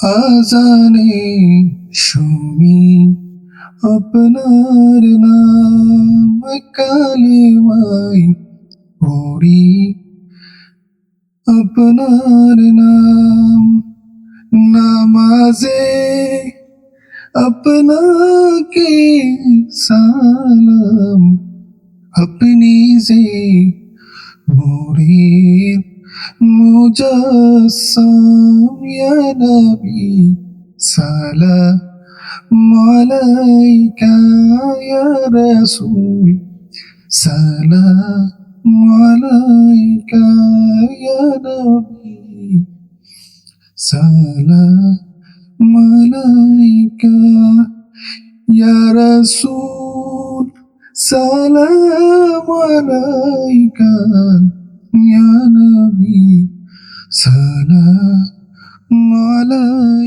আজানে শুনি আপনার নাম, কালিমায় পড়ি আপনার নাম। নামাজে আপনাকে সালাম, আপনি যে নূরের মুজাসসাম, ইয়া নবী সালাম আলাইকা, ইয়া রাসূল সালাম আলাইকা, ইয়া নবী সালাম আলাইকা, ইয়া রাসূল সালাম আলাইকা, ইয়া নবী সালাম আলাইকা।